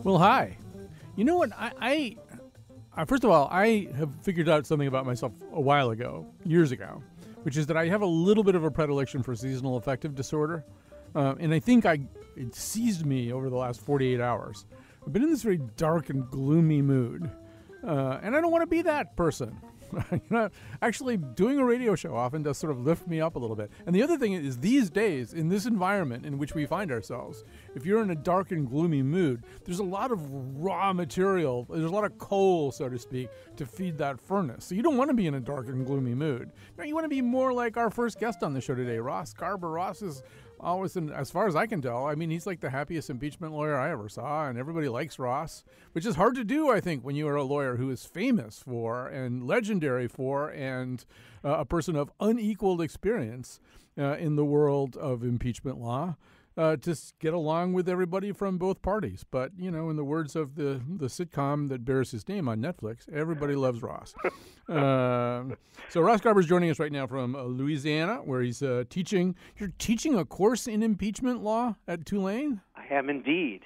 Well, hi. You know what? I first of all, I have figured out something about myself a while ago, years ago, which is that I have a little bit of a predilection for seasonal affective disorder. And I think it seized me over the last 48 hours. I've been in this very dark and gloomy mood. And I don't want to be that person. Actually, doing a radio show often does sort of lift me up a little bit. And the other thing is, these days, in this environment in which we find ourselves, if you're in a dark and gloomy mood, there's a lot of raw material, there's a lot of coal, so to speak, to feed that furnace. So you don't want to be in a dark and gloomy mood. No, you want to be more like our first guest on the show today, Ross Garber. Ross is always, as far as I can tell, I mean, he's like the happiest impeachment lawyer I ever saw, and everybody likes Ross, which is hard to do, I think, when you are a lawyer who is famous for and legendary for and a person of unequaled experience in the world of impeachment law. To get along with everybody from both parties. But, you know, in the words of the sitcom that bears his name on Netflix, everybody loves Ross. So Ross Garber is joining us right now from Louisiana, where he's teaching. You're teaching a course in impeachment law at Tulane? I am indeed.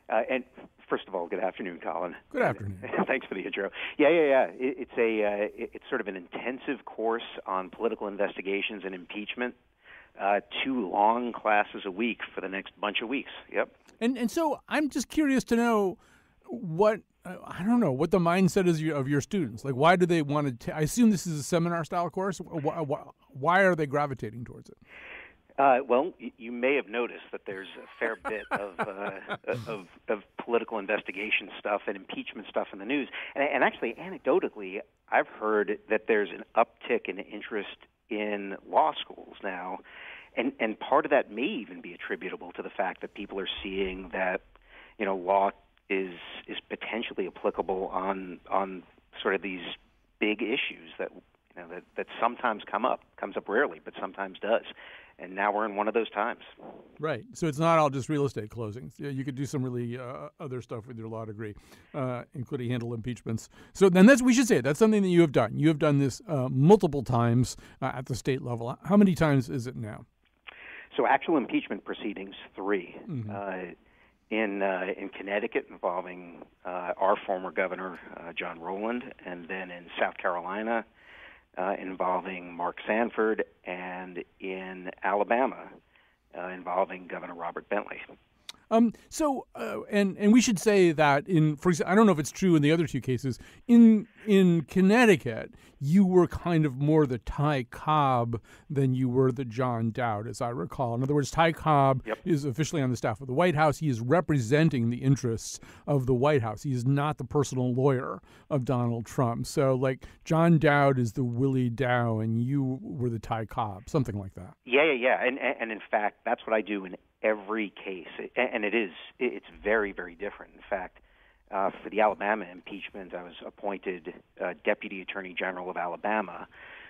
And first of all, good afternoon, Colin. Good afternoon. Thanks for the intro. Yeah. It's sort of an intensive course on political investigations and impeachment. 2 long classes a week for the next bunch of weeks. Yep. And so I'm just curious to know what the mindset is of your students. Like, why do they want to? I assume this is a seminar style course. Why are they gravitating towards it? Well, you may have noticed that there's a fair bit of political investigation stuff and impeachment stuff in the news. And actually, anecdotally, I've heard that there's an uptick in interest in law schools now, and part of that may even be attributable to the fact that people are seeing that, you know, law is potentially applicable on sort of these big issues that, you know, that sometimes comes up rarely, but sometimes does. And now we're in one of those times. Right. So it's not all just real estate closings. You could do some really other stuff with your law degree, including handle impeachments. So then we should say that's something that you have done. You have done this multiple times at the state level. How many times is it now? So actual impeachment proceedings, 3. Mm-hmm. In Connecticut involving our former governor, John Rowland, and then in South Carolina, involving Mark Sanford, and in Alabama involving Governor Robert Bentley. And we should say that for example, I don't know if it's true in the other 2 cases. In Connecticut, you were kind of more the Ty Cobb than you were the John Dowd, as I recall. In other words, Ty Cobb is officially on the staff of the White House. He is representing the interests of the White House. He is not the personal lawyer of Donald Trump. So, like, John Dowd is the Willie Dow, and you were the Ty Cobb, something like that. Yeah. And in fact, that's what I do in every case, and it's very, very different. In fact, for the Alabama impeachment, I was appointed Deputy Attorney General of Alabama,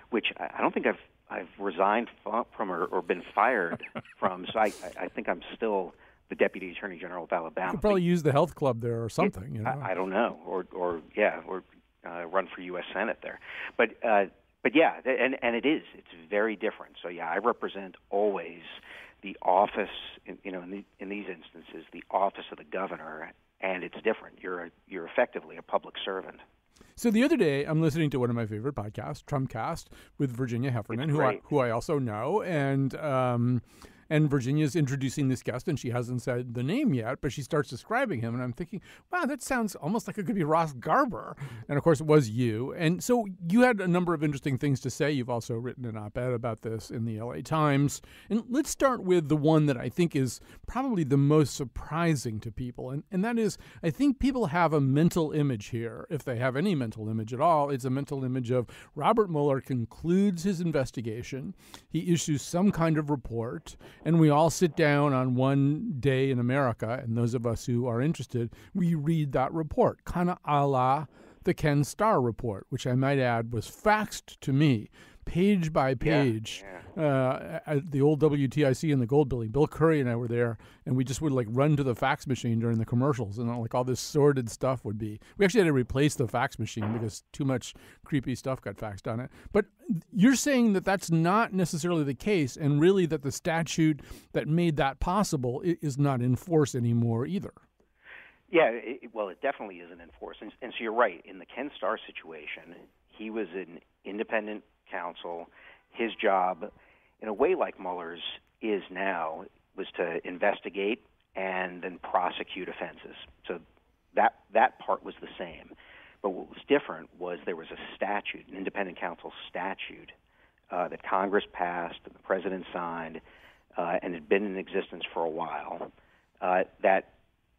which I don't think I've resigned from or been fired from. So I think I'm still the Deputy Attorney General of Alabama. You could probably use the health club there or something. You know? I don't know, or run for U.S. Senate there, but yeah, and it's very different. So yeah, I represent always the office, in these instances, the office of the governor, and it's different. You're effectively a public servant. So the other day, I'm listening to one of my favorite podcasts, Trumpcast, with Virginia Heffernan, who I also know, and Virginia's introducing this guest, and she hasn't said the name yet, but she starts describing him, and I'm thinking, wow, that sounds almost like it could be Ross Garber. And, of course, it was you. And so you had a number of interesting things to say. You've also written an op-ed about this in the L.A. Times. And let's start with the one that I think is probably the most surprising to people, and that is, I think people have a mental image here. If they have any mental image at all, it's a mental image of Robert Mueller concludes his investigation. He issues some kind of report, and we all sit down on one day in America, and those of us who are interested, we read that report, kind of a la the Ken Starr report, which I might add was faxed to me page by page at the old WTIC in the Gold Building. Bill Curry and I were there, and we just would like run to the fax machine during the commercials, and like all this sordid stuff would be. We actually had to replace the fax machine because too much creepy stuff got faxed on it. But you're saying that that's not necessarily the case, and really that the statute that made that possible is not in force anymore either. Yeah, well, it definitely isn't in force. And so you're right. In the Ken Starr situation, he was an independent counsel. His job, in a way like Mueller's is now, was to investigate and then prosecute offenses. So that part was the same. But what was different was there was a statute, an independent counsel statute, that Congress passed, and the president signed, and had been in existence for a while, that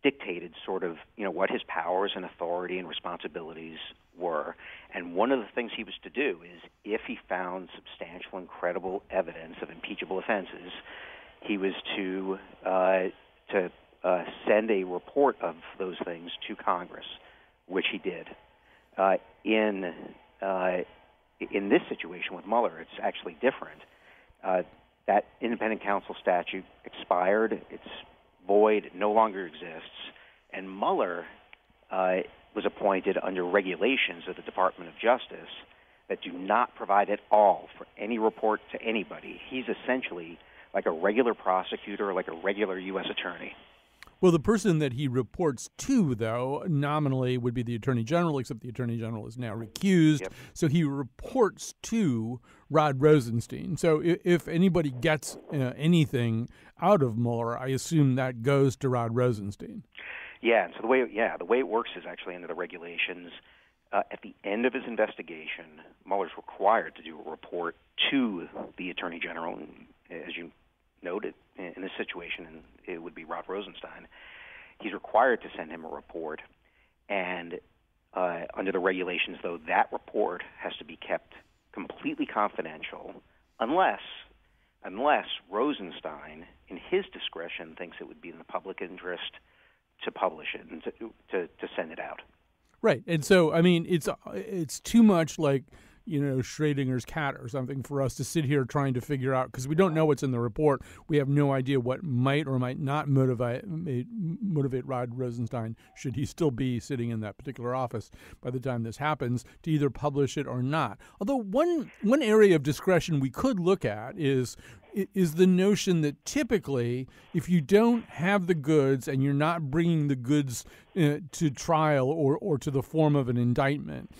dictated sort of, what his powers and authority and responsibilities were. And one of the things he was to do is, if he found substantial and credible evidence of impeachable offenses, he was to send a report of those things to Congress, which he did. In this situation with Mueller, it's actually different. That independent counsel statute expired. It's void. It no longer exists. And Mueller was appointed under regulations of the Department of Justice that do not provide at all for any report to anybody. He's essentially like a regular prosecutor, like a regular U.S. attorney. Well, the person that he reports to, though, nominally would be the Attorney General, except the Attorney General is now recused. Yep. So he reports to Rod Rosenstein. So if anybody gets anything out of Mueller, I assume that goes to Rod Rosenstein. Yeah, and so the way it works is actually under the regulations. At the end of his investigation, Mueller's required to do a report to the Attorney General, and as you noted, in this situation, and it would be Rod Rosenstein. He's required to send him a report, and under the regulations, though, that report has to be kept completely confidential unless Rosenstein, in his discretion, thinks it would be in the public interest to publish it and to send it out. Right. And so, I mean, it's too much like, Schrodinger's cat or something for us to sit here trying to figure out, because we don't know what's in the report. We have no idea what might or might not motivate Rod Rosenstein, should he still be sitting in that particular office by the time this happens, to either publish it or not. Although one area of discretion we could look at is the notion that typically, if you don't have the goods and you're not bringing the goods to trial or to the form of an indictment,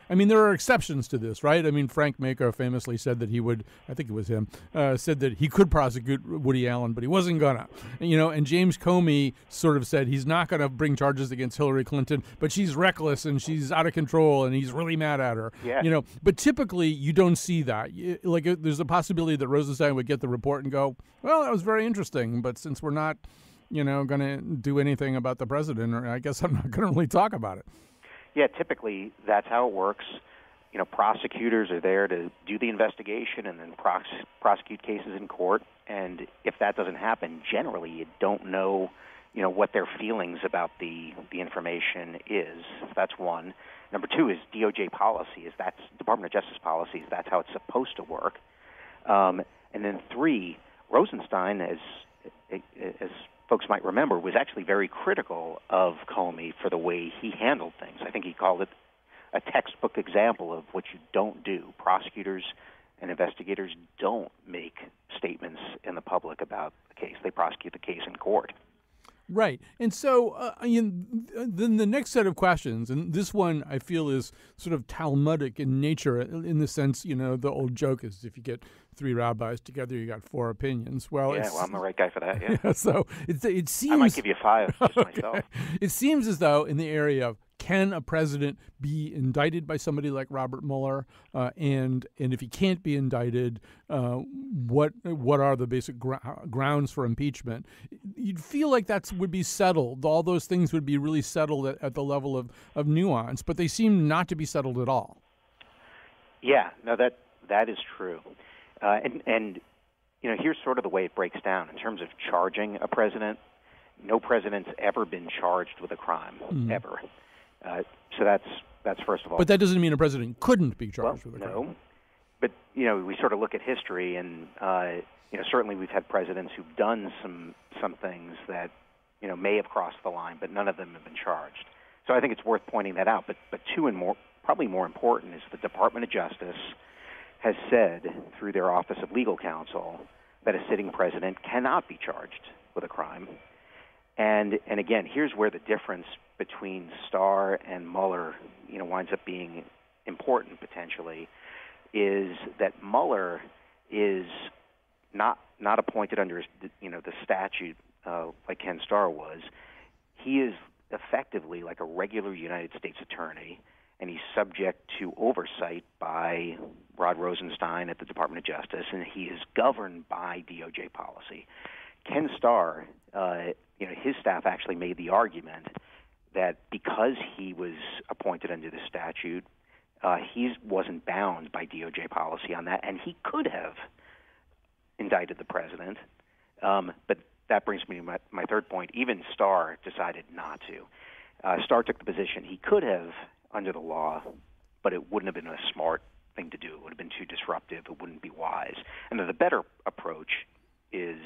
there are exceptions to this, right? I mean, Frank Mako famously said that he would, I think it was him, said that he could prosecute Woody Allen, but he wasn't gonna. And James Comey sort of said he's not gonna bring charges against Hillary Clinton, but she's reckless and she's out of control and he's really mad at her. Yeah. But typically you don't see that. There's a possibility that Rosenstein would get the report and go, well, that was very interesting, but since we're not, going to do anything about the president, or I guess I'm not going to really talk about it. Yeah, typically that's how it works. Prosecutors are there to do the investigation and then prosecute cases in court. And if that doesn't happen, generally you don't know, what their feelings about the information is. That's one. Number two is DOJ policy. That's Department of Justice policy. That's how it's supposed to work. And then three, Rosenstein, as folks might remember, was actually very critical of Comey for the way he handled things. I think he called it a textbook example of what you don't do. Prosecutors and investigators don't make statements in the public about the case. They prosecute the case in court. Right. And so then the next set of questions, and this one I feel is sort of Talmudic in nature, in the sense, the old joke is if you get three rabbis together, you got four opinions. Well, I'm the right guy for that, yeah. Yeah, so it seems... I might give you five just okay. myself. It seems as though in the area of can a president be indicted by somebody like Robert Mueller, and if he can't be indicted, what are the basic grounds for impeachment? You'd feel like that would be settled. All those things would be really settled at the level of nuance, but they seem not to be settled at all. Yeah, no, that is true. And here's sort of the way it breaks down in terms of charging a president. No president's ever been charged with a crime, ever. So that's first of all. But that doesn't mean a president couldn't be charged with a crime. No. but we sort of look at history, and certainly we've had presidents who've done some things that may have crossed the line, but none of them have been charged. So I think it's worth pointing that out. But two, and probably more important, is the Department of Justice has said through their Office of Legal Counsel that a sitting president cannot be charged with a crime. And again, here's where the difference between Starr and Mueller, winds up being important potentially, is that Mueller is not appointed under the statute like Ken Starr was. He is effectively like a regular United States attorney, and he's subject to oversight by Rod Rosenstein at the Department of Justice, and he is governed by DOJ policy. Ken Starr, his staff actually made the argument that because he was appointed under the statute, he wasn't bound by DOJ policy on that, and he could have indicted the president. But that brings me to my third point. Even Starr decided not to. Starr took the position he could have under the law, but it wouldn't have been a smart thing to do. It would have been too disruptive. It wouldn't be wise. And the better approach is,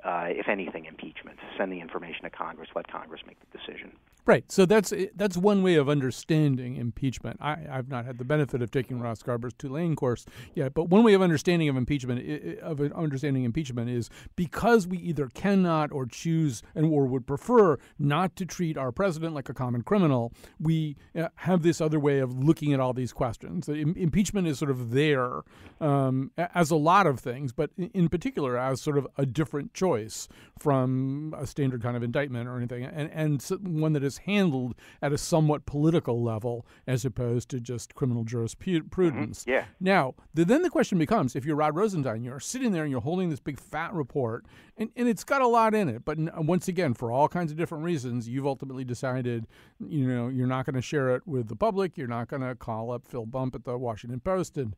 if anything, impeachment. Send the information to Congress. Let Congress make the decision. Right. So that's one way of understanding impeachment. I've not had the benefit of taking Ross Garber's Tulane course yet, but one way of understanding impeachment is because we either cannot or choose or would prefer not to treat our president like a common criminal, we have this other way of looking at all these questions. Impeachment is sort of there as a lot of things, but in particular as sort of a different choice from a standard kind of indictment or anything, and one that is handled at a somewhat political level as opposed to just criminal jurisprudence. Mm-hmm. Yeah. Now, then the question becomes, if you're Rod Rosenstein, you're sitting there and you're holding this big fat report, and it's got a lot in it, but once again, for all kinds of different reasons, you've ultimately decided, you're not going to share it with the public. You're not going to call up Phil Bump at the Washington Post and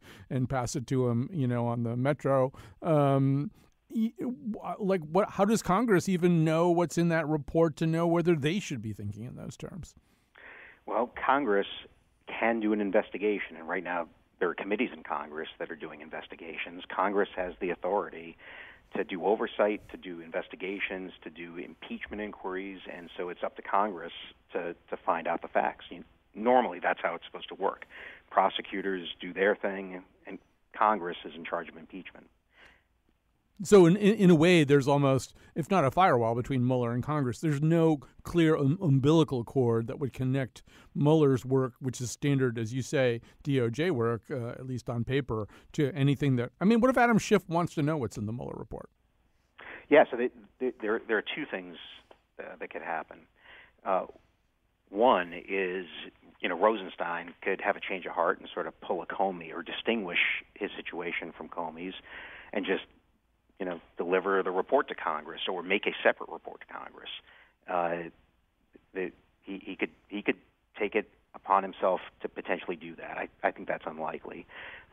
pass it to him, on the Metro. How does Congress even know what's in that report to know whether they should be thinking in those terms? Well, Congress can do an investigation, and right now there are committees in Congress that are doing investigations. Congress has the authority to do oversight, to do investigations, to do impeachment inquiries, and so it's up to Congress to find out the facts. Normally, that's how it's supposed to work. Prosecutors do their thing, and Congress is in charge of impeachment. So in a way, there's almost, if not a firewall between Mueller and Congress, there's no clear umbilical cord that would connect Mueller's work, which is standard, as you say, DOJ work, at least on paper, to anything that... I mean, what if Adam Schiff wants to know what's in the Mueller report? Yeah, so there are two things that could happen. One is, Rosenstein could have a change of heart and sort of pull a Comey or distinguish his situation from Comey's and just deliver the report to Congress or make a separate report to Congress. He could take it upon himself to potentially do that. I think that's unlikely.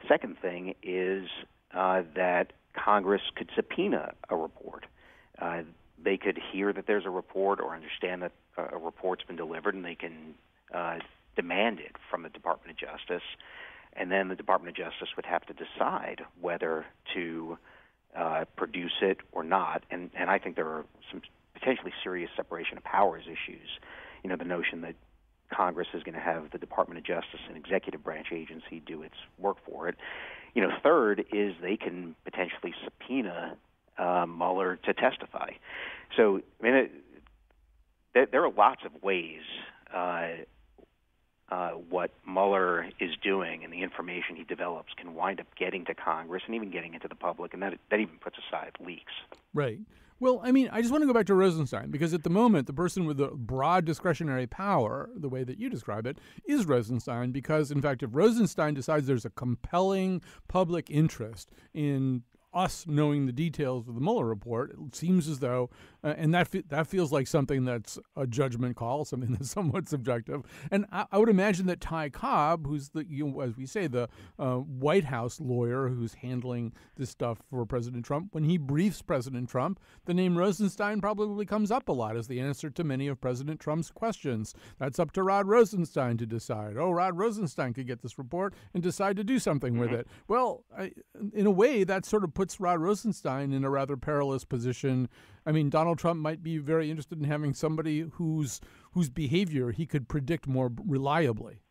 The second thing is that Congress could subpoena a report. They could hear that there's a report or understand that a report's been delivered, and they can demand it from the Department of Justice. And then the Department of Justice would have to decide whether to produce it or not, and I think there are some potentially serious separation of powers issues. The notion that Congress is going to have the Department of Justice, an executive branch agency, do its work for it. Third is they can potentially subpoena Mueller to testify. So, there are lots of ways what Mueller is doing and the information he develops can wind up getting to Congress and even getting into the public, and that even puts aside leaks. Right. Well, I just want to go back to Rosenstein, because at the moment, the person with the broad discretionary power, the way that you describe it, is Rosenstein, because, in fact, if Rosenstein decides there's a compelling public interest in us knowing the details of the Mueller report, it seems as though, and that feels like something that's a judgment call, something that's somewhat subjective. And I would imagine that Ty Cobb, who's the, as we say, the White House lawyer who's handling this stuff for President Trump, when he briefs President Trump, the name Rosenstein probably comes up a lot as the answer to many of President Trump's questions. That's up to Rod Rosenstein to decide. Oh, Rod Rosenstein could get this report and decide to do something with it. Well, in a way, that sort of puts Rod Rosenstein in a rather perilous position. I mean, Donald Trump might be very interested in having somebody whose behavior he could predict more reliably.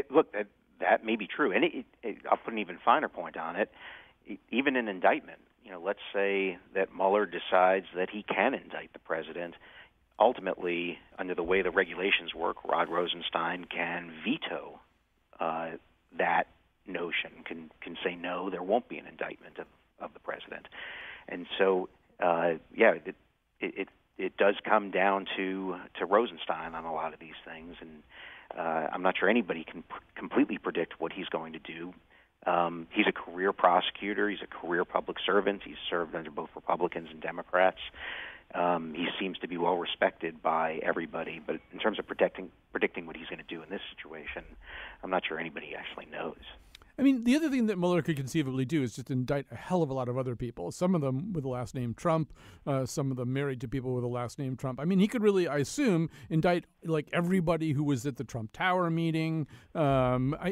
Look, that may be true, and I'll put an even finer point on it. Even an indictment, let's say that Mueller decides that he can indict the president. Ultimately, under the way the regulations work, Rod Rosenstein can veto that notion, can say no, there won't be an indictment of the president. And so, it does come down to Rosenstein on a lot of these things, and I'm not sure anybody can completely predict what he's going to do. He's a career prosecutor. He's a career public servant. He's served under both Republicans and Democrats. He seems to be well respected by everybody, but in terms of predicting what he's going to do in this situation, I'm not sure anybody actually knows. I mean, the other thing that Mueller could conceivably do is just indict a hell of a lot of other people, some of them with the last name Trump, some of them married to people with the last name Trump. I mean, he could really, I assume, indict like everybody who was at the Trump Tower meeting.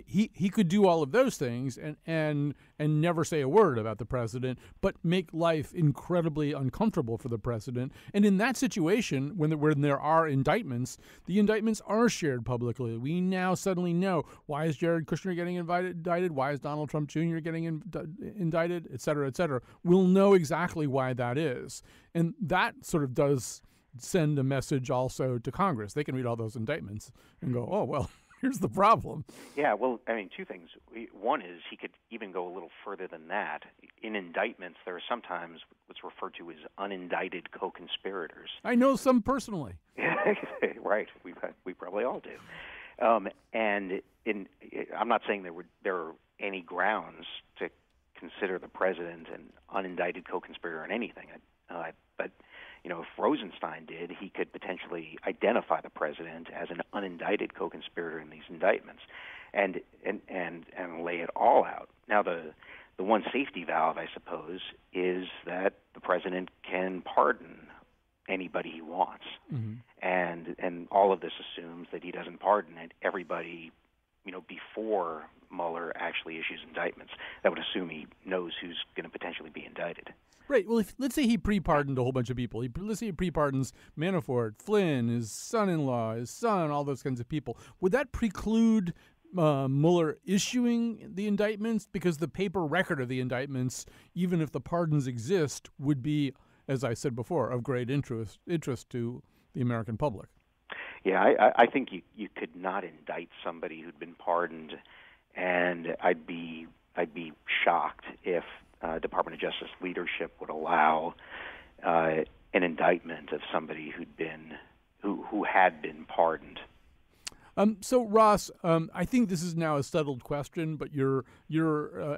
He could do all of those things and never say a word about the president, but make life incredibly uncomfortable for the president. And in that situation, when there are indictments, the indictments are shared publicly. We now suddenly know, why is Jared Kushner getting indicted? Why is Donald Trump Jr. getting indicted, et cetera, et cetera. We'll know exactly why that is. And that sort of does send a message also to Congress. They can read all those indictments and go, oh, well, here's the problem. Yeah, well, I mean, two things. One is he could even go a little further than that. In indictments, there are sometimes what's referred to as unindicted co-conspirators. I know some personally. Right. We probably all do. And I'm not saying there are any grounds to consider the president an unindicted co-conspirator in anything. But if Rosenstein did, he could potentially identify the president as an unindicted co-conspirator in these indictments, and lay it all out. Now, the one safety valve, I suppose, is that the president can pardon anybody he wants, and all of this assumes that he doesn't pardon everybody, before Mueller actually issues indictments. That would assume he knows who's going to potentially be indicted. Right. Well, let's say he pre-pardoned a whole bunch of people. Let's say he pre-pardons Manafort, Flynn, his son-in-law, his son, all those kinds of people. Would that preclude Mueller issuing the indictments? Because the paper record of the indictments, even if the pardons exist, would be, as I said before, of great interest to the American public. Yeah, I think you could not indict somebody who'd been pardoned, and I'd be shocked if Department of Justice leadership would allow an indictment of somebody who had been pardoned. So, Ross, I think this is now a settled question, but your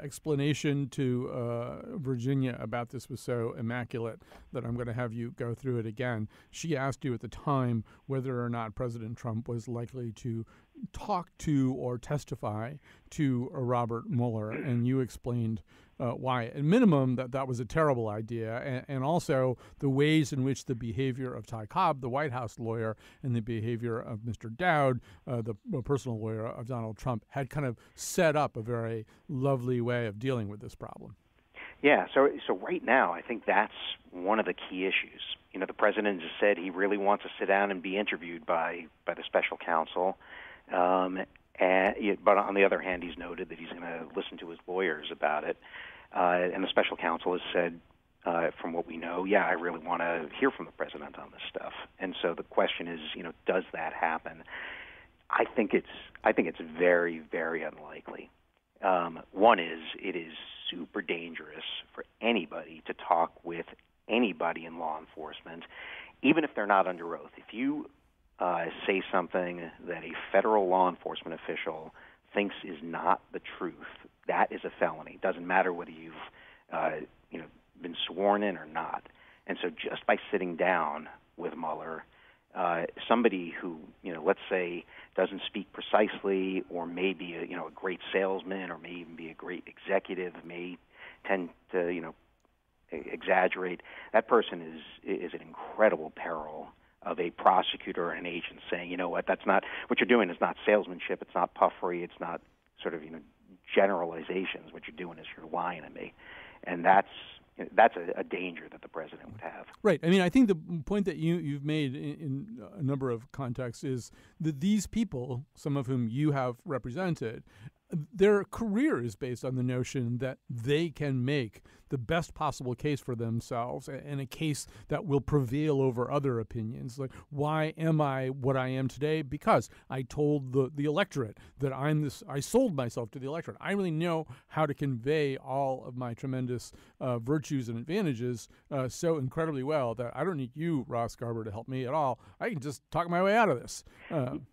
explanation to Virginia about this was so immaculate that I'm going to have you go through it again. She asked you at the time whether or not President Trump was likely to talk to or testify to Robert Mueller, and you explained why, at minimum, that was a terrible idea, and also the ways in which the behavior of Ty Cobb, the White House lawyer, and the behavior of Mr. Dowd, the personal lawyer of Donald Trump, had kind of set up a very lovely way of dealing with this problem. Yeah, so right now, I think that's one of the key issues. The president has said he really wants to sit down and be interviewed by the special counsel. But on the other hand, he's noted that he's going to listen to his lawyers about it. And the special counsel has said, from what we know, I really want to hear from the president on this stuff. And so the question is, does that happen? I think it's very, very unlikely. One is, it is super dangerous for anybody to talk with anybody in law enforcement, even if they're not under oath. If you say something that a federal law enforcement official thinks is not the truth, that is a felony. It doesn't matter whether you've you know, been sworn in or not. And so just by sitting down with Mueller, somebody who, you know, let's say doesn't speak precisely, or may be a, you know, a great salesman, or may even be a great executive, may tend to, you know, exaggerate. That person is an incredible peril of a prosecutor or an agent saying, you know what, that's not what you're doing is not salesmanship, it's not puffery, it's not sort of, you know, generalizations. What you're doing is you're lying to me, and that's a danger that the president would have. Right. I mean, I think the point that you've made in a number of contexts is that these people, some of whom you have represented, their career is based on the notion that they can make the best possible case for themselves, and a case that will prevail over other opinions. Like, why am I what I am today? Because I told the electorate that I'm this. I sold myself to the electorate. I really know how to convey all of my tremendous virtues and advantages so incredibly well that I don't need you, Ross Garber, to help me at all. I can just talk my way out of this.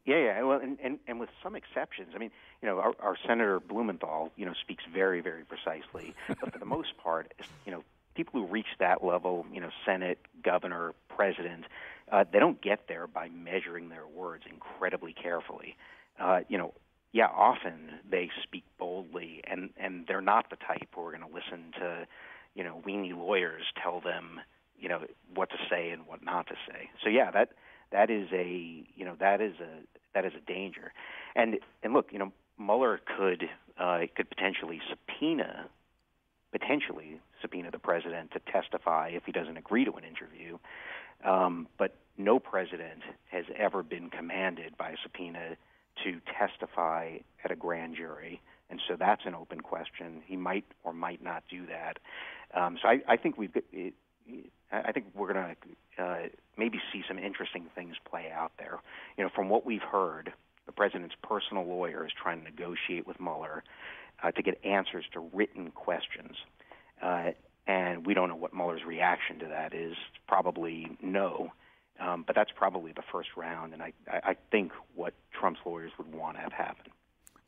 Yeah. Well, and with some exceptions. I mean, you know, our Senator Blumenthal, you know, speaks very, very precisely, but for the most part, you know, people who reach that level, you know, Senate, governor, president, they don't get there by measuring their words incredibly carefully. You know, yeah, often they speak boldly, and they're not the type who are going to listen to, you know, weenie lawyers tell them, you know, what to say and what not to say. So yeah, that is a danger, and look, you know, Mueller could potentially subpoena the president to testify if he doesn't agree to an interview. But no president has ever been commanded by a subpoena to testify at a grand jury, and so that's an open question. He might or might not do that. So I think I think we're going to maybe see some interesting things play out there. You know, from what we've heard, the president's personal lawyer is trying to negotiate with Mueller to get answers to written questions. And we don't know what Mueller's reaction to that is. Probably no, but that's probably the first round, and I think what Trump's lawyers would want to have happen.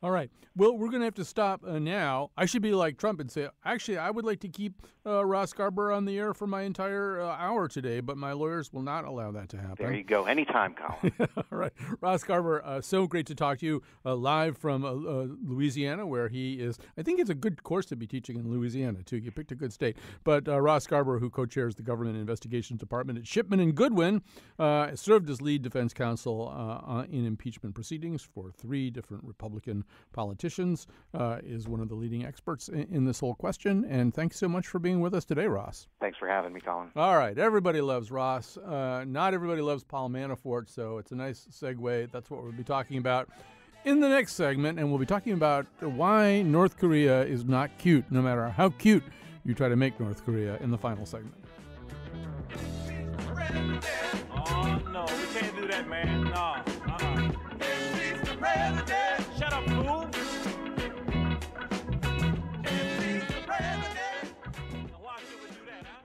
All right. Well, we're going to have to stop now. I should be like Trump and say, actually, I would like to keep Ross Garber on the air for my entire hour today, but my lawyers will not allow that to happen. There you go. Anytime, Colin. All right. Ross Garber, so great to talk to you live from Louisiana, where he is. I think it's a good course to be teaching in Louisiana, too. You picked a good state. But Ross Garber, who co-chairs the Government Investigations Department at Shipman and Goodwin, served as lead defense counsel in impeachment proceedings for 3 different Republican politicians, is one of the leading experts in this whole question. And thanks so much for being with us today, Ross. Thanks for having me, Colin. All right. Everybody loves Ross. Not everybody loves Paul Manafort, so it's a nice segue. That's what we'll be talking about in the next segment. And we'll be talking about why North Korea is not cute, no matter how cute you try to make North Korea, in the final segment. Oh, no, we can't do that, man. No. Shut up, fool. Now, why should we do that, huh?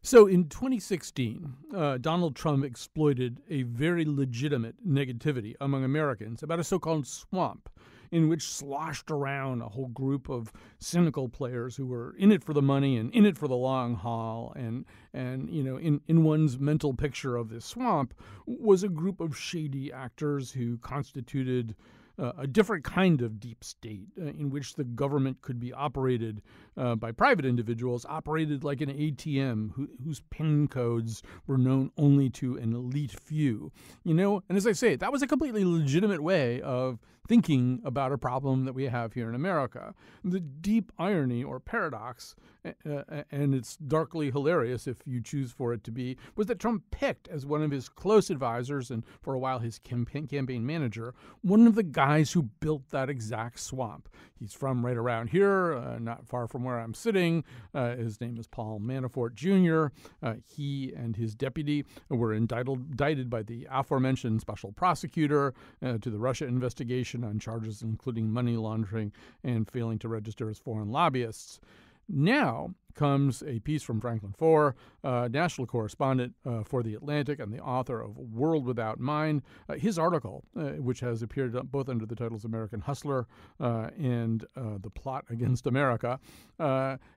So in 2016, Donald Trump exploited a very legitimate negativity among Americans about a so-called swamp, in which sloshed around a whole group of cynical players who were in it for the money and in it for the long haul. And you know, in one's mental picture of this swamp was a group of shady actors who constituted a different kind of deep state in which the government could be operated by private individuals, operated like an ATM whose PIN codes were known only to an elite few. You know, and as I say, that was a completely legitimate way of thinking about a problem that we have here in America. The deep irony or paradox, and it's darkly hilarious if you choose for it to be, was that Trump picked as one of his close advisors and for a while his campaign manager, one of the guys who built that exact swamp. He's from right around here, not far from where I'm sitting. His name is Paul Manafort Jr. He and his deputy were indicted by the aforementioned special prosecutor to the Russia investigation on charges including money laundering and failing to register as foreign lobbyists. Now comes a piece from Franklin Foer, national correspondent for The Atlantic and the author of World Without Mind. His article, which has appeared both under the titles American Hustler and The Plot Against America,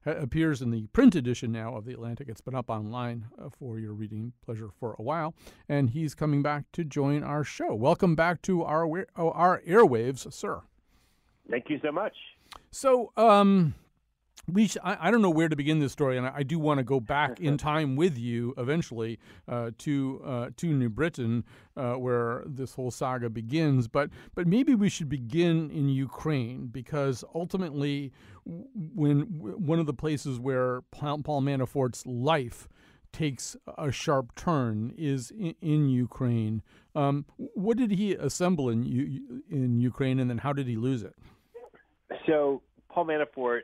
appears in the print edition now of The Atlantic. It's been up online for your reading pleasure for a while, and he's coming back to join our show. Welcome back to our airwaves, sir. Thank you so much. So, I don't know where to begin this story, and I do want to go back in time with you eventually to New Britain, where this whole saga begins. But maybe we should begin in Ukraine, because ultimately, when one of the places where Paul Manafort's life takes a sharp turn is in Ukraine. What did he assemble in Ukraine, and then how did he lose it? So Paul Manafort,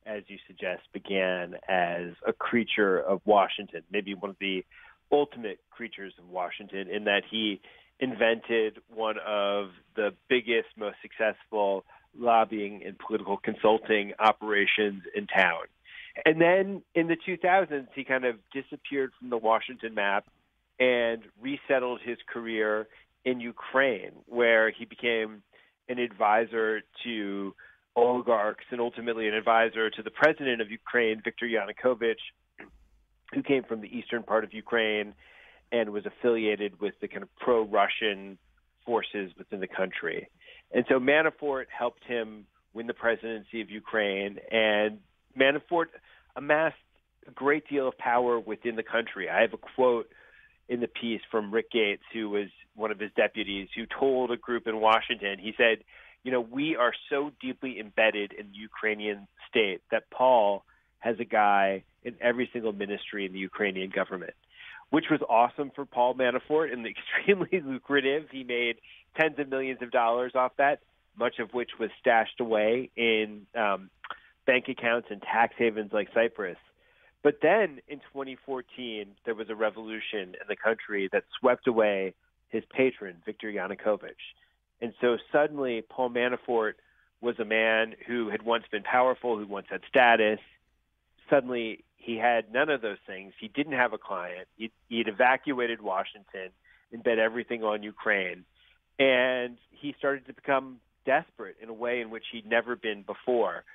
as you suggest, began as a creature of Washington, maybe one of the ultimate creatures of Washington, in that he invented one of the biggest, most successful lobbying and political consulting operations in town. And then in the 2000s, he kind of disappeared from the Washington map and resettled his career in Ukraine, where he became an advisor to oligarchs and ultimately an advisor to the president of Ukraine, Viktor Yanukovych, who came from the eastern part of Ukraine and was affiliated with the kind of pro-Russian forces within the country. And so Manafort helped him win the presidency of Ukraine, and Manafort amassed a great deal of power within the country. I have a quote in the piece from Rick Gates, who was one of his deputies, who told a group in Washington, he said, we are so deeply embedded in the Ukrainian state that Paul has a guy in every single ministry in the Ukrainian government, which was awesome for Paul Manafort and extremely lucrative. He made tens of millions of dollars off that, much of which was stashed away in bank accounts and tax havens like Cyprus. But then in 2014, there was a revolution in the country that swept away his patron, Viktor Yanukovych. And so suddenly Paul Manafort was a man who had once been powerful, who once had status. Suddenly he had none of those things. He didn't have a client. He'd evacuated Washington and bet everything on Ukraine. And he started to become desperate in a way in which he'd never been before.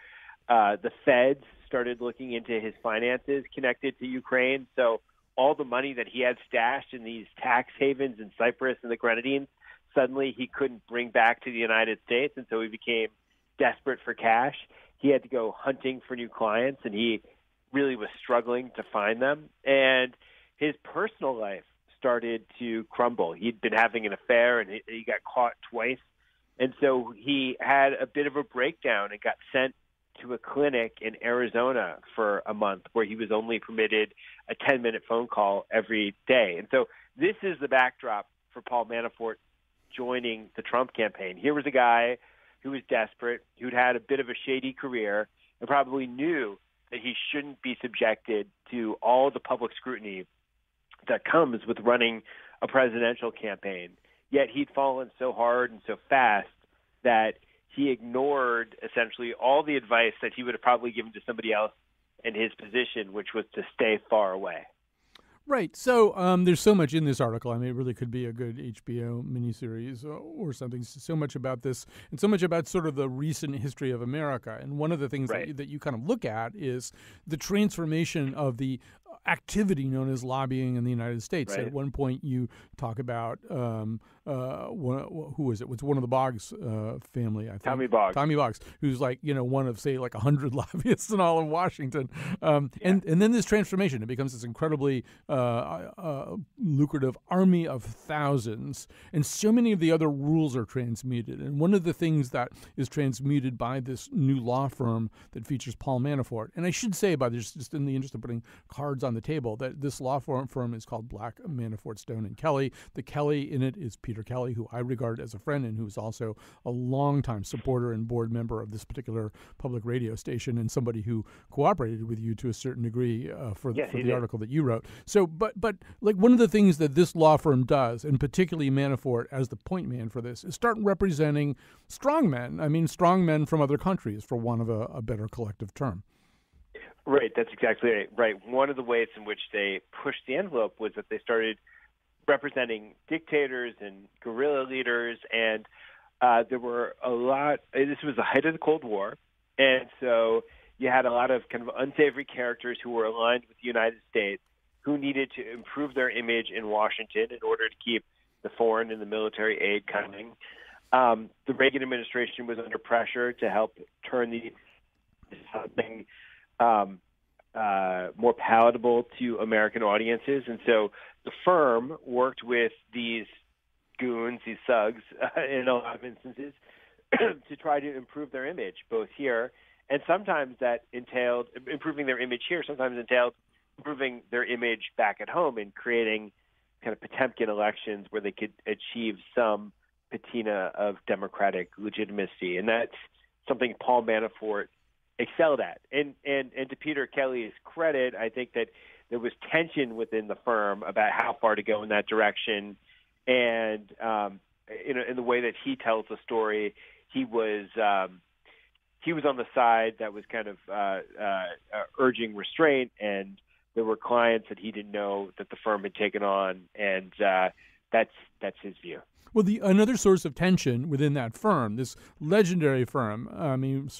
The feds started looking into his finances connected to Ukraine. So all the money that he had stashed in these tax havens in Cyprus and the Grenadines, suddenly he couldn't bring back to the United States, and so he became desperate for cash. He had to go hunting for new clients, and he really was struggling to find them. And his personal life started to crumble. He'd been having an affair, and he got caught twice. And so he had a bit of a breakdown and got sent to a clinic in Arizona for a month, where he was only permitted a 10-minute phone call every day. And so this is the backdrop for Paul Manafort joining the Trump campaign. Here was a guy who was desperate, who'd had a bit of a shady career, and probably knew that he shouldn't be subjected to all the public scrutiny that comes with running a presidential campaign. Yet he'd fallen so hard and so fast that he ignored essentially all the advice that he would have probably given to somebody else in his position, which was to stay far away. Right. So there's so much in this article. I mean, it really could be a good HBO miniseries or something. So much about this and so much about sort of the recent history of America. And one of the things that you kind of look at is the transformation of the activity known as lobbying in the United States. Right. At one point, you talk about who is it? It's one of the Boggs family, I think. Tommy Boggs. Tommy Boggs, who's like one of say like 100 lobbyists in all of Washington, and then this transformation, it becomes this incredibly lucrative army of thousands, and so many of the other rules are transmuted. And one of the things that is transmuted by this new law firm that features Paul Manafort, and I should say about this, just in the interest of putting cards on the table, that this law firm is called Black, Manafort, Stone and Kelly. The Kelly in it is Peter Kelly, who I regard as a friend and who's also a longtime supporter and board member of this particular public radio station, and somebody who cooperated with you to a certain degree for the article that you wrote. So, but like one of the things that this law firm does, and particularly Manafort as the point man for this, is start representing strong men. I mean, strong men from other countries, for want of a better collective term. Right, that's exactly right. One of the ways in which they pushed the envelope was that they started representing dictators and guerrilla leaders, and there were a lot. This was the height of the Cold War, and so you had a lot of kind of unsavory characters who were aligned with the United States, who needed to improve their image in Washington in order to keep the foreign and the military aid coming. The Reagan administration was under pressure to help turn something more palatable to American audiences, and so the firm worked with these goons, these thugs, in a lot of instances, to try to improve their image, both here and sometimes that entailed improving their image here. Sometimes entailed improving their image back at home and creating kind of Potemkin elections where they could achieve some patina of democratic legitimacy, and that's something Paul Manafort excelled at. And to Peter Kelly's credit, I think that there was tension within the firm about how far to go in that direction. And in the way that he tells the story, he was on the side that was kind of urging restraint, and there were clients that he didn't know that the firm had taken on, and that's his view. Well, another source of tension within that firm, this legendary firm, I mean,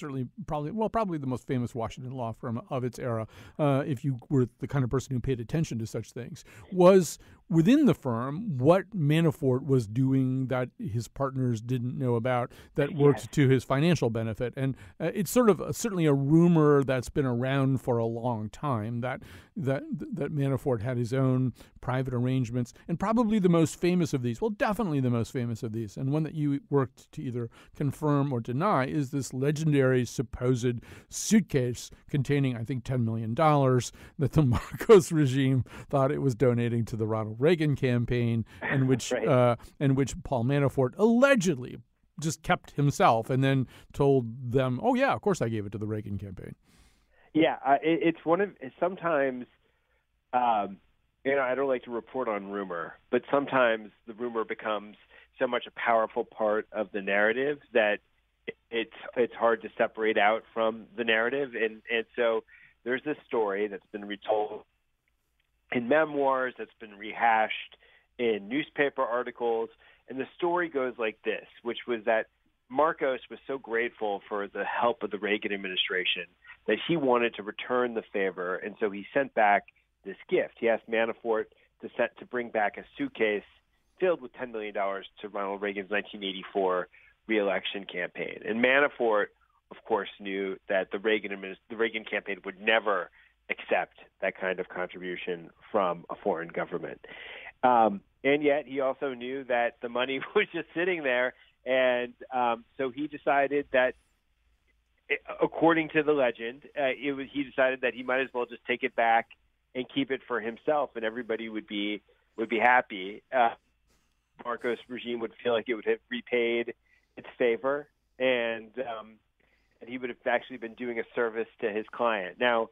probably the most famous Washington law firm of its era, if you were the kind of person who paid attention to such things, was within the firm what Manafort was doing that his partners didn't know about that worked to his financial benefit. And it's sort of certainly a rumor that's been around for a long time that Manafort had his own private arrangements, and probably the most famous of these, well, definitely the most famous of these, and one that you worked to either confirm or deny, is this legendary supposed suitcase containing, I think, $10 million that the Marcos regime thought it was donating to the Ronald Reagan campaign, and which right. and which Paul Manafort allegedly just kept himself and then told them, "Oh yeah, of course I gave it to the Reagan campaign." Yeah, it's one of sometimes. I don't like to report on rumor, but sometimes the rumor becomes so much a powerful part of the narrative that it's hard to separate out from the narrative, and so there's this story that's been retold in memoirs, that's been rehashed in newspaper articles, and the story goes like this, which was that Marcos was so grateful for the help of the Reagan administration that he wanted to return the favor, and so he sent back this gift. He asked Manafort to bring back a suitcase filled with $10 million to Ronald Reagan's 1984 re-election campaign. And Manafort, of course, knew that the Reagan campaign would never accept that kind of contribution from a foreign government. And yet he also knew that the money was just sitting there, and so he decided that, according to the legend, he decided that he might as well just take it back and keep it for himself, and everybody would be happy. Marcos' regime would feel like it would have repaid its favor, and he would have actually been doing a service to his client. Now,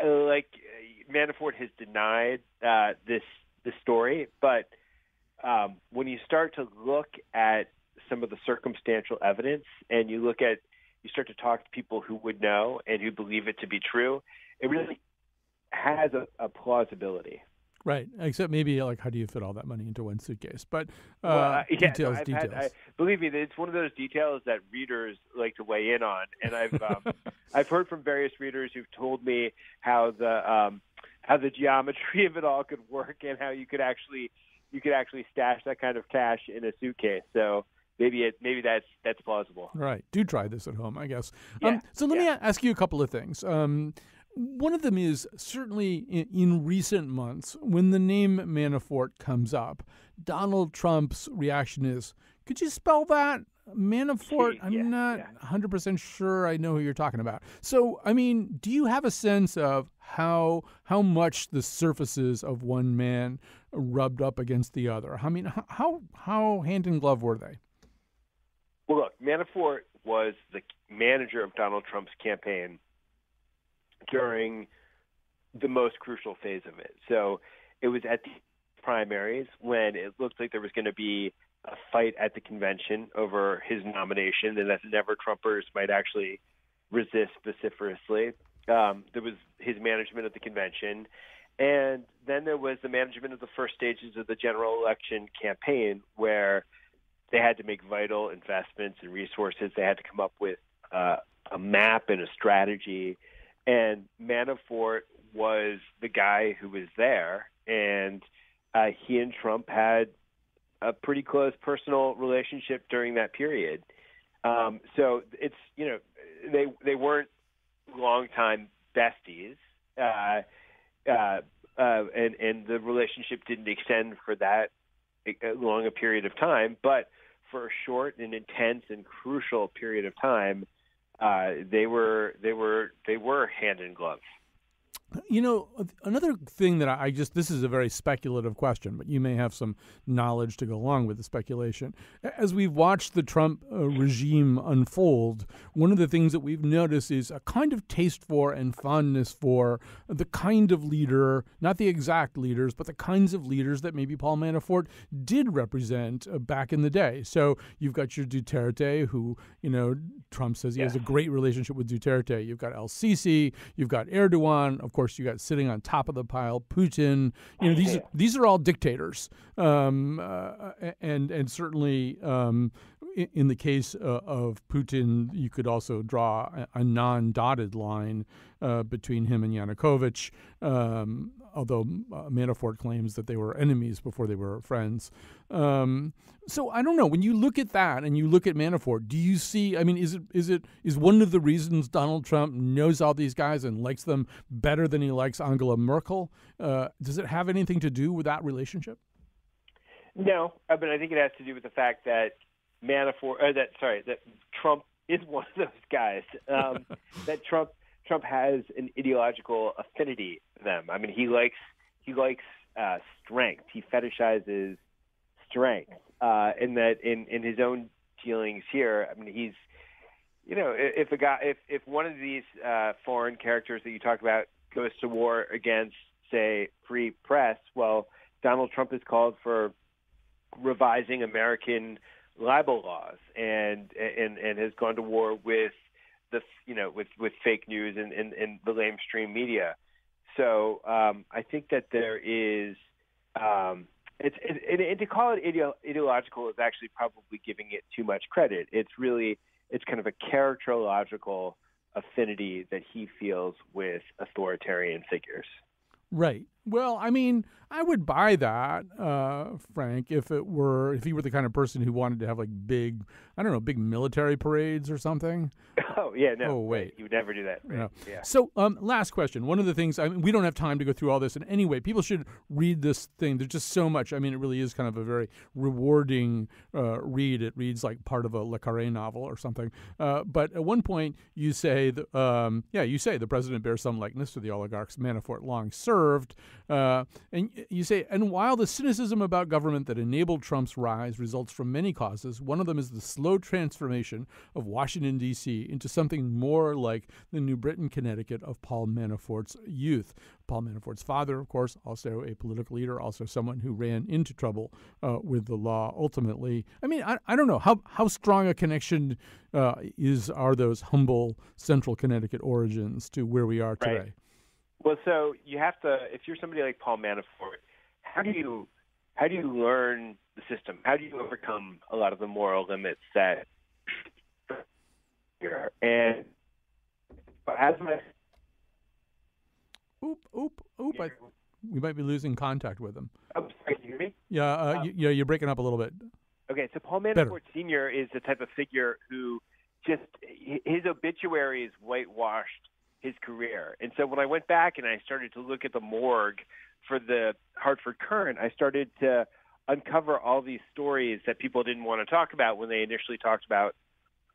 Manafort has denied this story, but when you start to look at some of the circumstantial evidence, and you start to talk to people who would know and who believe it to be true, it really has a plausibility. Right, except maybe how do you fit all that money into one suitcase? But details. Believe me, it's one of those details that readers like to weigh in on, and I've heard from various readers who've told me how the geometry of it all could work, and how you could actually stash that kind of cash in a suitcase. So maybe that's plausible. Right. Do try this at home, I guess. Yeah. So let me ask you a couple of things. One of them is certainly in recent months, when the name Manafort comes up, Donald Trump's reaction is, could you spell that? Manafort? I'm not 100% sure I know who you're talking about. So, I mean, do you have a sense of how much the surfaces of one man rubbed up against the other? I mean, how hand in glove were they? Well, look, Manafort was the manager of Donald Trump's campaign during the most crucial phase of it. So it was at the primaries when it looked like there was going to be a fight at the convention over his nomination, and that the Never Trumpers might actually resist vociferously. there was his management of the convention, and then there was the management of the first stages of the general election campaign, where they had to make vital investments and resources. They had to come up with a map and a strategy, and Manafort was the guy who was there, and he and Trump had a pretty close personal relationship during that period. So it's, they weren't longtime besties, and the relationship didn't extend for that long a period of time, but for a short and intense and crucial period of time, they were hand in glove. Another thing that this is a very speculative question, but you may have some knowledge to go along with the speculation. As we've watched the Trump regime unfold, one of the things that we've noticed is a kind of taste for and fondness for the kind of leader, not the exact leaders, but the kinds of leaders that maybe Paul Manafort did represent back in the day. So you've got your Duterte, who, Trump says he has a great relationship with Duterte. You've got El-Sisi, you've got Erdogan, of course, you got sitting on top of the pile Putin. These are all dictators, and certainly in the case of Putin, you could also draw a non-dotted line between him and Yanukovych, although Manafort claims that they were enemies before they were friends. So I don't know. When you look at that and you look at Manafort, do you see? I mean, is one of the reasons Donald Trump knows all these guys and likes them better than he likes Angela Merkel? Does it have anything to do with that relationship? No, but I think it has to do with the fact that that Trump is one of those guys. That Trump has an ideological affinity for them. I mean, he likes strength. He fetishizes strength, and that in his own dealings here. I mean, he's, if one of these foreign characters that you talk about goes to war against, say, free press, well, Donald Trump has called for revising American libel laws and has gone to war with with fake news and the lamestream media. So I think that there is and to call it ideological is actually probably giving it too much credit. It's kind of a characterological affinity that he feels with authoritarian figures. Right. Well, I mean, I would buy that, Frank, if he were the kind of person who wanted to have big military parades or something. Oh, yeah, no. Oh, wait. You would never do that. Right? No. Yeah. So, last question. One of the things, we don't have time to go through all this. And anyway, people should read this thing. There's just so much. I mean, it really is kind of a very rewarding read. It reads like part of a Le Carré novel or something. But at one point, you say, the president bears some likeness to the oligarchs Manafort long served. And you say, and while the cynicism about government that enabled Trump's rise results from many causes, one of them is the slow transformation of Washington, D.C. into something more like the New Britain, Connecticut of Paul Manafort's youth. Paul Manafort's father, of course, also a political leader, also someone who ran into trouble with the law ultimately. I mean, I don't know. How strong a connection are those humble central Connecticut origins to where we are today? Right. Well, so you have to, if you're somebody like Paul Manafort, how do you learn the system? How do you overcome a lot of the moral limits that here? And as my we might be losing contact with him. Oh, sorry, can you hear me? Yeah, you're breaking up a little bit. Okay, so Paul Manafort Sr. is the type of figure who his obituary is whitewashed his career. And so when I went back and I started to look at the morgue for the Hartford Courant, I started to uncover all these stories that people didn't want to talk about when they initially talked about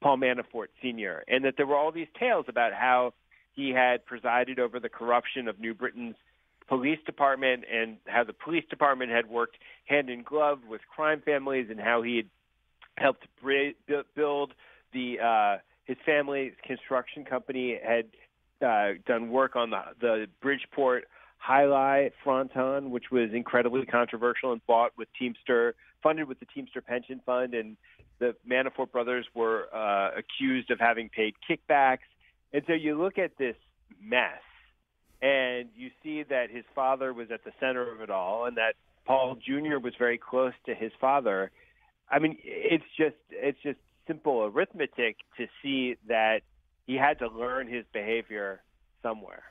Paul Manafort Sr., and that there were all these tales about how he had presided over the corruption of New Britain's police department and how the police department had worked hand in glove with crime families and how he had helped build his family's construction company had done work on the Bridgeport High Fronton, which was incredibly controversial and funded with the Teamster Pension Fund, and the Manafort brothers were accused of having paid kickbacks. And so you look at this mess. And you see that his father was at the center of it all, and that Paul Jr. was very close to his father. I mean, it's just simple arithmetic to see that he had to learn his behavior somewhere.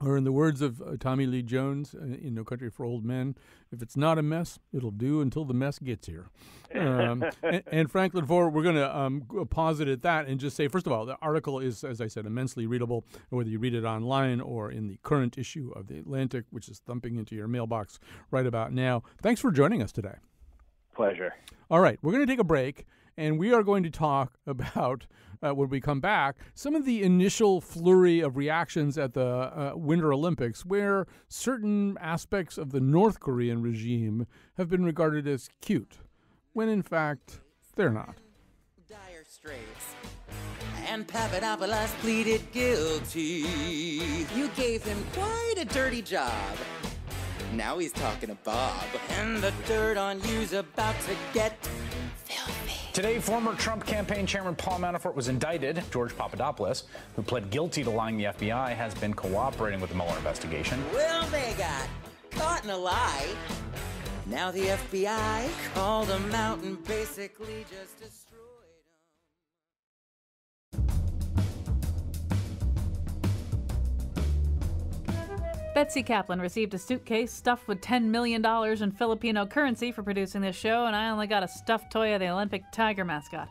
Or in the words of Tommy Lee Jones in No Country for Old Men, if it's not a mess, it'll do until the mess gets here. And Franklin Foer, we're going to pause it at that and just say, first of all, the article is, as I said, immensely readable, whether you read it online or in the current issue of The Atlantic, which is thumping into your mailbox right about now. Thanks for joining us today. Pleasure. All right, we're going to take a break, and we are going to talk about, when we come back, some of the initial flurry of reactions at the Winter Olympics where certain aspects of the North Korean regime have been regarded as cute, when in fact they're not. Dire straits. And Papadopoulos pleaded guilty. You gave him quite a dirty job. Now he's talking to Bob. And the dirt on you's about to get filthy. Today, former Trump campaign chairman Paul Manafort was indicted. George Papadopoulos, who pled guilty to lying to the FBI, has been cooperating with the Mueller investigation. Well, they got caught in a lie. Now the FBI called him out and basically just destroyed him. Betsy Kaplan received a suitcase stuffed with $10 million in Filipino currency for producing this show, and I only got a stuffed toy of the Olympic tiger mascot.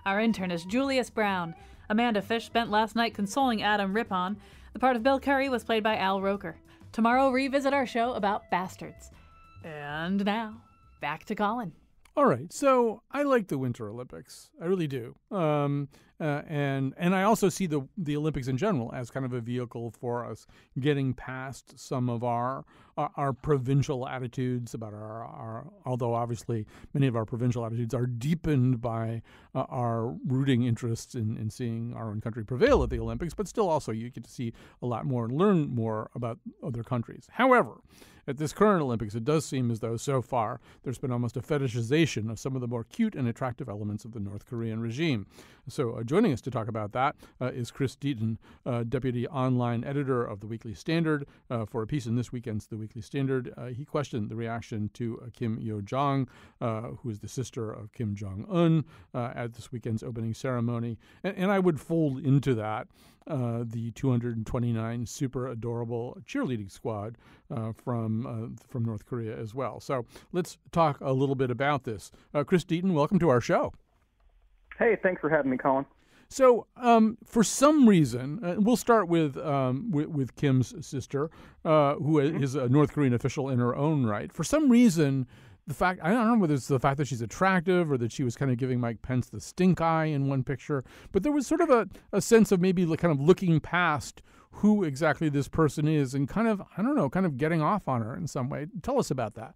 Our intern is Julius Brown. Amanda Fish spent last night consoling Adam Rippon. The part of Bill Curry was played by Al Roker. Tomorrow, revisit our show about bastards. And now, back to Colin. All right, so I like the Winter Olympics. I really do. And I also see the Olympics in general as kind of a vehicle for us getting past some of our provincial attitudes about our although obviously many of our provincial attitudes are deepened by our rooting interests in seeing our own country prevail at the Olympics, but still also you get to see a lot more and learn more about other countries. However, at this current Olympics, it does seem as though so far there's been almost a fetishization of some of the more cute and attractive elements of the North Korean regime. So joining us to talk about that is Chris Deaton, deputy online editor of The Weekly Standard. For a piece in this weekend's The Weekly Standard, he questioned the reaction to Kim Yo-jong, who is the sister of Kim Jong-un, at this weekend's opening ceremony. And I would fold into that the 229 super adorable cheerleading squad from North Korea as well. So let's talk a little bit about this. Chris Deaton, welcome to our show. Hey, thanks for having me, Colin. So, for some reason, we'll start with Kim's sister, who is a North Korean official in her own right. For some reason, I don't know whether it's the fact that she's attractive or that she was kind of giving Mike Pence the stink eye in one picture, but there was sort of a sense of maybe kind of looking past who exactly this person is and kind of, I don't know, kind of getting off on her in some way. Tell us about that.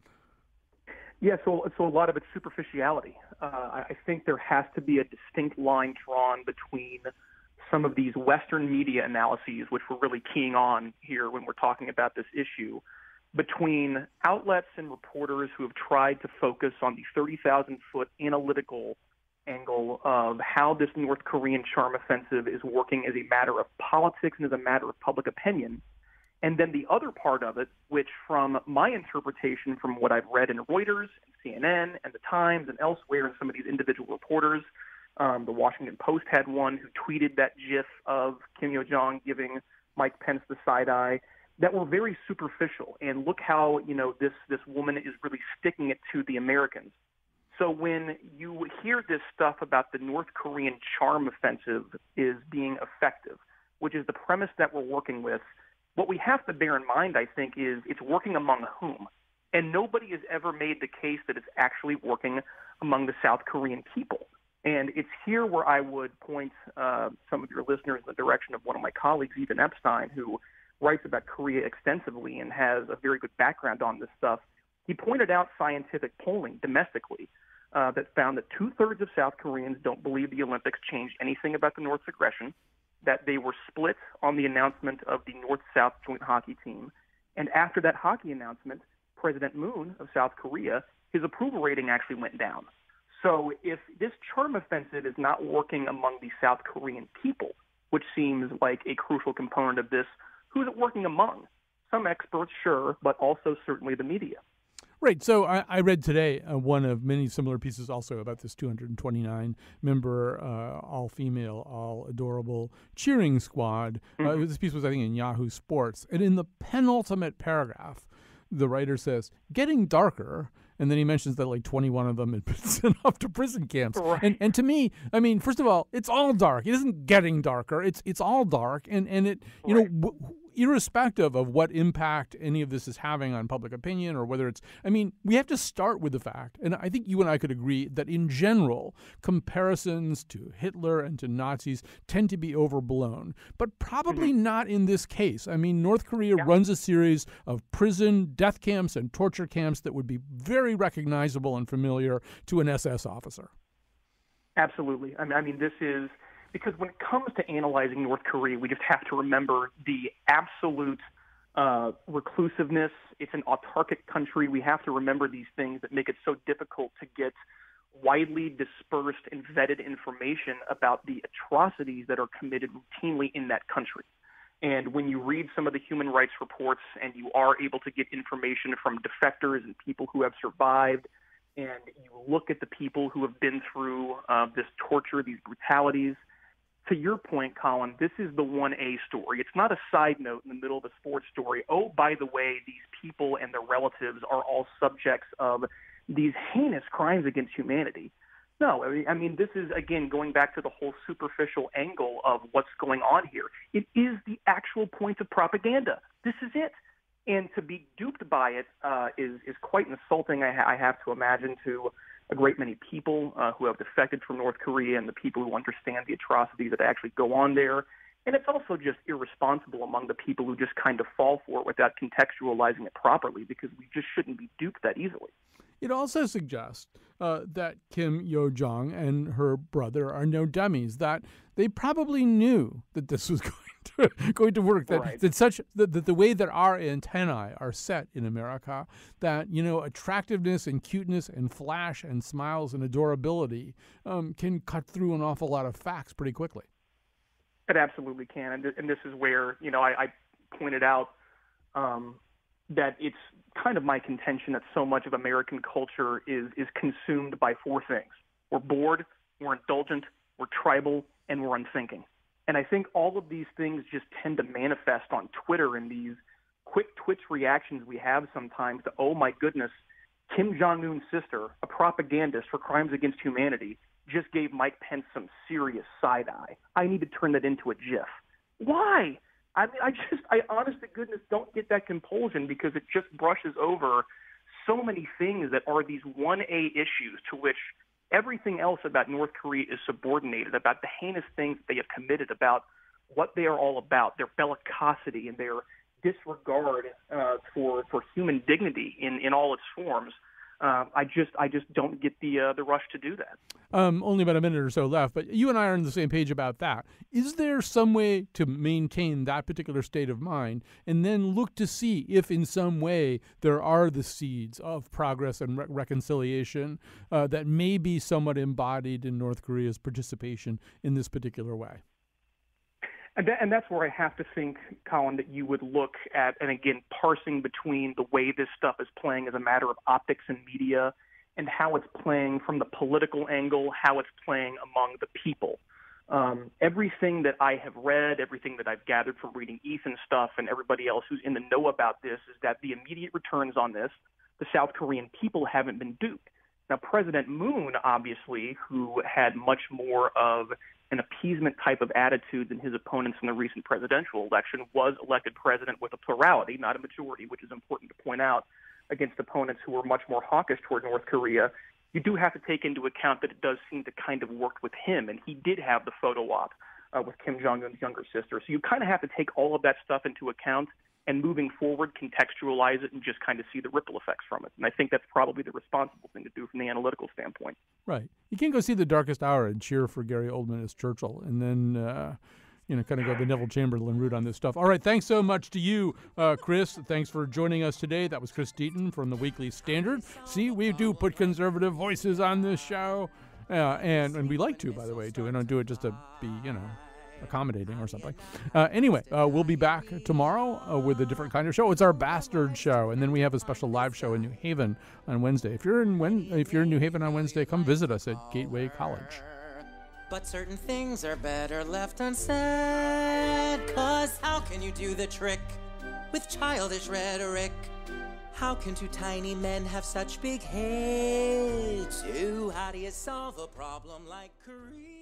Yeah, so a lot of it's superficiality. I think there has to be a distinct line drawn between some of these Western media analyses, which we're really keying on here when we're talking about this issue, between outlets and reporters who have tried to focus on the 30,000-foot analytical angle of how this North Korean charm offensive is working as a matter of politics and as a matter of public opinion. And then the other part of it, which from my interpretation from what I've read in Reuters, and CNN, and The Times, and elsewhere, and some of these individual reporters, the Washington Post had one who tweeted that GIF of Kim Yo-jong giving Mike Pence the side eye, that were very superficial. And look how, this woman is really sticking it to the Americans. So when you hear this stuff about the North Korean charm offensive is being effective, which is the premise that we're working with, what we have to bear in mind, I think, is it's working among whom? And nobody has ever made the case that it's actually working among the South Korean people. And it's here where I would point some of your listeners in the direction of one of my colleagues, Ethan Epstein, who writes about Korea extensively and has a very good background on this stuff. He pointed out scientific polling domestically that found that 2/3 of South Koreans don't believe the Olympics changed anything about the North's aggression, that they were split on the announcement of the North-South joint hockey team. And after that hockey announcement, President Moon of South Korea, his approval rating actually went down. So if this charm offensive is not working among the South Korean people, which seems like a crucial component of this. Who's it working among? Some experts, sure, but also certainly the media. Right. So I read today one of many similar pieces also about this 229-member, all-female, all-adorable cheering squad. This piece was, I think, in Yahoo Sports. And in the penultimate paragraph, the writer says, getting darker, and then he mentions that like 21 of them had been sent off to prison camps. Right. And to me, I mean, first of all, it's all dark. It isn't getting darker. It's all dark. And it, you know, irrespective of what impact any of this is having on public opinion or whether it's, I mean, we have to start with the fact, and I think you and I could agree that in general, comparisons to Hitler and to Nazis tend to be overblown, but probably not in this case. I mean, North Korea runs a series of prison, death camps, and torture camps that would be very recognizable and familiar to an SS officer. Absolutely. I mean, this is... Because when it comes to analyzing North Korea, we just have to remember the absolute reclusiveness. It's an autarkic country. We have to remember these things that make it so difficult to get widely dispersed and vetted information about the atrocities that are committed routinely in that country. And when you read some of the human rights reports and you are able to get information from defectors and people who have survived, and you look at the people who have been through this torture, these brutalities, to your point, Colin, this is the 1A story. It's not a side note in the middle of a sports story. Oh, by the way, these people and their relatives are all subjects of these heinous crimes against humanity. No, I mean, this is, again, going back to the whole superficial angle of what's going on here. It is the actual point of propaganda. This is it. And to be duped by it is quite insulting, I have to imagine, to a great many people who have defected from North Korea and the people who understand the atrocities that actually go on there. And it's also just irresponsible among the people who just kind of fall for it without contextualizing it properly, because we just shouldn't be duped that easily. It also suggests that Kim Yo-jong and her brother are no dummies, that they probably knew that this was going to work, that the way that our antennae are set in America, that, you know, attractiveness and cuteness and flash and smiles and adorability can cut through an awful lot of facts pretty quickly. It absolutely can. And this is where, you know, I pointed out that it's kind of my contention that so much of American culture is consumed by four things. We're bored, we're indulgent, we're tribal, and we're unthinking. And I think all of these things just tend to manifest on Twitter in these quick twitch reactions we have sometimes to, oh my goodness, Kim Jong-un's sister, a propagandist for crimes against humanity, just gave Mike Pence some serious side eye. I need to turn that into a GIF. Why? I mean, I honest to goodness don't get that compulsion, because it just brushes over so many things that are these 1A issues to which everything else about North Korea is subordinated, about the heinous things they have committed, about what they are all about, their bellicosity and their disregard for human dignity in all its forms. I just don't get the rush to do that. Only about a minute or so left, but you and I are on the same page about that. Is there some way to maintain that particular state of mind and then look to see if in some way there are the seeds of progress and reconciliation that may be somewhat embodied in North Korea's participation in this particular way? And that's where I have to think, Colin, that you would look at, and again, parsing between the way this stuff is playing as a matter of optics and media and how it's playing from the political angle, how it's playing among the people. Everything that I have read, everything that I've gathered from reading Ethan's stuff and everybody else who's in the know about this, is that the immediate returns on this, the South Korean people haven't been duped. Now, President Moon, obviously, who had much more of an appeasement type of attitude than his opponents in the recent presidential election, was elected president with a plurality, not a majority, which is important to point out, against opponents who were much more hawkish toward North Korea. You do have to take into account that it does seem to kind of work with him, and he did have the photo op with Kim Jong-un's younger sister. So you kind of have to take all of that stuff into account and moving forward, contextualize it and just kind of see the ripple effects from it. And I think that's probably the responsible thing to do from the analytical standpoint. Right. You can't go see The Darkest Hour and cheer for Gary Oldman as Churchill and then, kind of go the Neville Chamberlain route on this stuff. All right. Thanks so much to you, Chris. Thanks for joining us today. That was Chris Deaton from the Weekly Standard. See, we do put conservative voices on this show. And we like to, by the way, too. We don't do it just to be, accommodating or something. Anyway, we'll be back tomorrow with a different kind of show. It's our Bastard show, and then we have a special live show in New Haven on Wednesday. If you're in New Haven on Wednesday, come visit us at Gateway College. But certain things are better left unsaid, 'cause how can you do the trick with childish rhetoric? How can two tiny men have such big heads? How do you solve a problem like career?